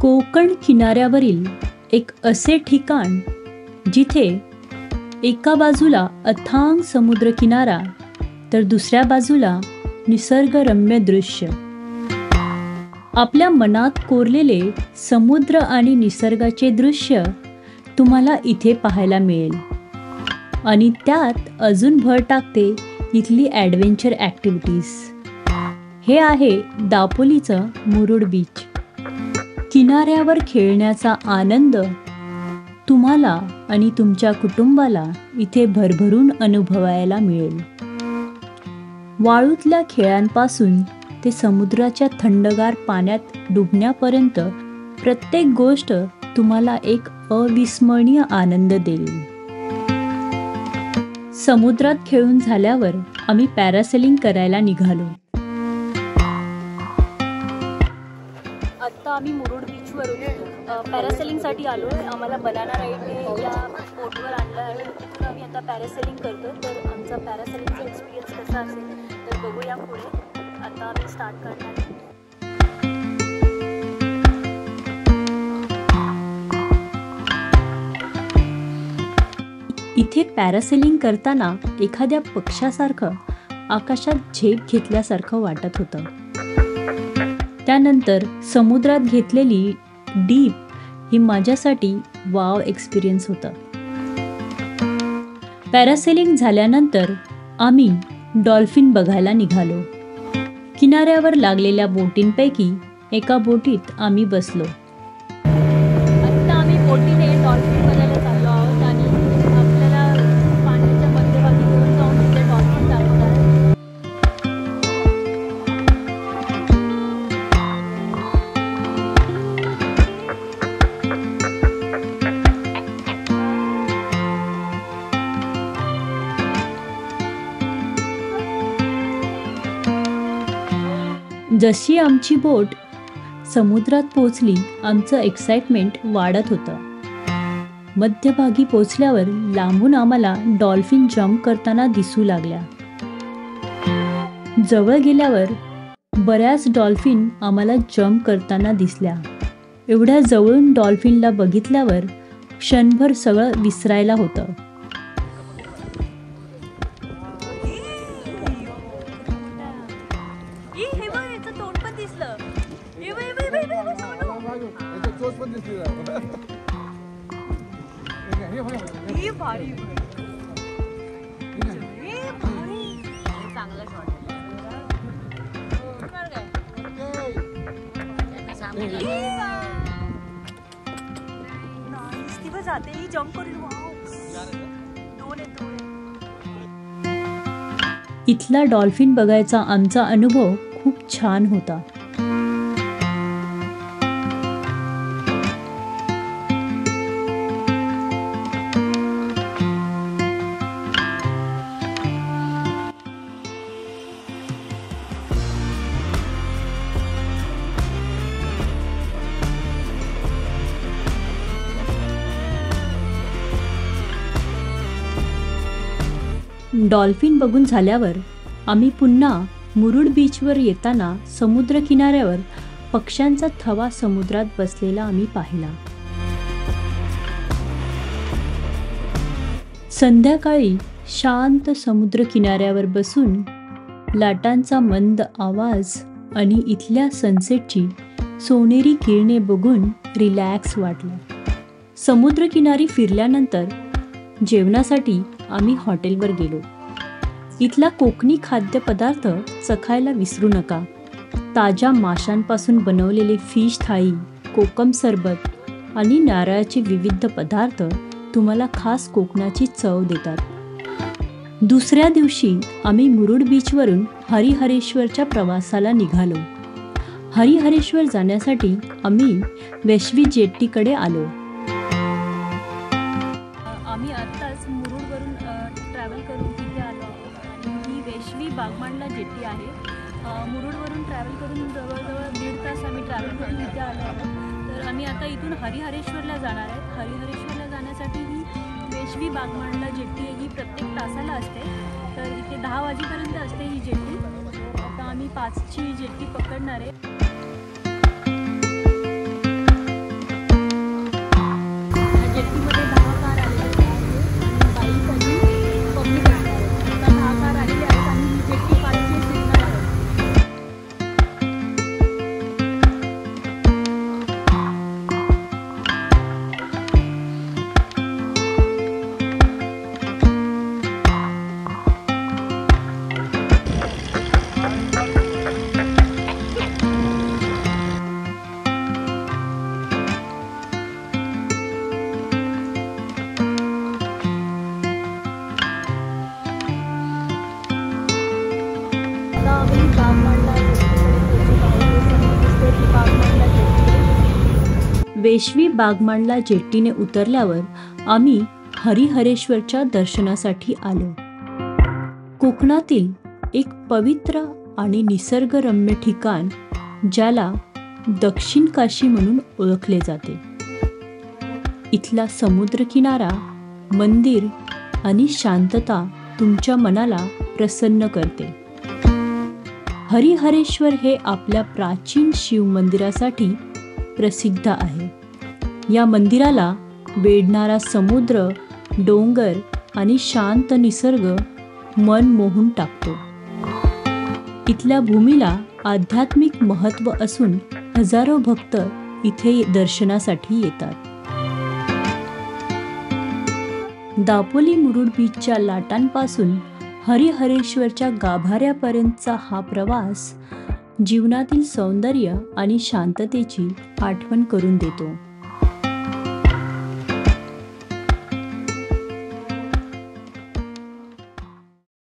कोकण किनाऱ्यावरील एक असे ठिकाण जिथे एका बाजूला अथांग समुद्रकिनारा तर दुसऱ्या बाजूला निसर्गरम्य दृश्य. आपल्या मनात कोरलेले समुद्र आणि निसर्गाचे दृश्य तुम्हाला इथे पाहायला मिळेल आणि त्यात अजून भर टाकते इथली ॲडव्हेंचर ॲक्टिव्हिटीज. हे आहे दापोलीचं मुरुड बीच. किनाऱ्यावर खेळण्याचा आनंद तुम्हाला आणि तुमच्या कुटुंबाला इथे भरभरून अनुभवायला मिळेल. वाळूतल्या खेळांपासून ते समुद्राच्या थंडगार पाण्यात डुबण्यापर्यंत प्रत्येक गोष्ट तुम्हाला एक अविस्मरणीय आनंद देईल. समुद्रात खेळून झाल्यावर आम्ही पॅरासेलिंग करायला निघालो. आत्ता आम्ही मुरुड बीचवरून पॅरासेलिंगसाठी आलो आहे. आम्हाला बनाना राईड या बोटवर आणलं आहे. तिथून आम्ही आता पॅरासेलिंग करतो. तर आमचा पॅरासेलिंगचा एक्सपिरियन्स कसा असेल तर बघूया पुढे. आता आम्ही स्टार्ट करणार आहे. इथे पॅरासेलिंग करताना एखाद्या पक्षासारखं आकाशात झेप घेतल्यासारखं वाटत होतं. त्यानंतर समुद्रात घेतलेली डीप ही माझ्यासाठी वाव एक्सपिरियन्स होता. पॅरासेलिंग झाल्यानंतर आम्ही डॉल्फिन बघायला निघालो. किनाऱ्यावर लागलेल्या बोटींपैकी एका बोटीत आम्ही बसलो. आत्ता आम्ही बोटीने डॉल्फिन बघायला चाललो आहोत आणि आपल्याला पाण्याच्या मध्यभागी घेऊन जाऊन तिथे डॉल्फिन दाखवणार. जशी आमची बोट समुद्रात पोचली आमचं एक्साइटमेंट वाढत होतं. मध्यभागी पोचल्यावर लांबून आम्हाला डॉल्फिन जम्प करताना दिसू लागल्या. जवळ गेल्यावर बऱ्याच डॉल्फिन आम्हाला जम्प करताना दिसल्या. एवढ्या जवळून डॉल्फिनला बघितल्यावर क्षणभर सगळं विसरायला होतं. इथला डॉल्फिन बघायचा आमचा अनुभव खूप छान होता. डॉल्फिन बघून झाल्यावर आम्ही पुन्हा मुरुड बीचवर येताना समुद्र किनाऱ्यावर पक्ष्यांचा थवा समुद्रात बसलेला आम्ही पाहिला. संध्याकाळी शांत समुद्र किनाऱ्यावर बसून लाटांचा मंद आवाज आणि इथल्या सनसेटची सोनेरी किरणे बघून रिलॅक्स वाटलं. समुद्रकिनारी फिरल्यानंतर जेवणासाठी आम्ही हॉटेलवर गेलो. इथला कोकणी खाद्यपदार्थ चखायला विसरू नका. ताज्या माशांपासून बनवलेले फिश थाळी, कोकम सरबत आणि नारळाचे विविध पदार्थ तुम्हाला खास कोकणाची चव देतात. दुसऱ्या दिवशी आम्ही मुरुड बीचवरून हरिहरेश्वरच्या प्रवासाला निघालो. हरिहरेश्वर जाण्यासाठी आम्ही वेशवी जेट्टीकडे आलो. आम्ही आत्ताच मुरुडवरून ट्रॅव्हल करून तिथे आलो आहोत आणि ही वेशवी बागमांडला जेट्टी आहे. मुरुडवरून ट्रॅव्हल करून जवळजवळ 1.5 तास आम्ही ट्रॅव्हल करून तिथे आलो आहोत. तर आम्ही आता इथून हरिहरेश्वरला जाणार आहेत. हरिहरेश्वरला जाण्यासाठी ही वेशवी बागमांडला जेट्टी ही प्रत्येक तासाला असते. तर इथे 10 वाजेपर्यंत असते ही जेट्टी. आता आम्ही 5ची जेट्टी पकडणार आहे. वेशवी बागमांडला जेट्टीने उतरल्यावर आम्ही हरिहरेश्वरच्या दर्शनासाठी आलो. कोकणातील एक पवित्र आणि निसर्गरम्य ठिकाण ज्याला दक्षिण काशी म्हणून ओळखले जाते. इथला समुद्रकिनारा, मंदिर आणि शांतता तुमच्या मनाला प्रसन्न करते. हरिहरेश्वर हे आपल्या प्राचीन शिव मंदिरासाठी प्रसिद्ध आहे. या मंदिराला वेढणारा समुद्र, डोंगर आणि शांत निसर्ग मन मोहून टाकतो. इथल्या भूमीला आध्यात्मिक महत्त्व असून हजारो भक्त इथे दर्शनासाठी येतात. दापोली मुरुड बीचच्या लाटांपासून हरिहरेश्वरच्या गाभाऱ्यापर्यंतचा हा प्रवास जीवनातील सौंदर्य आणि शांततेची आठवण करून देतो.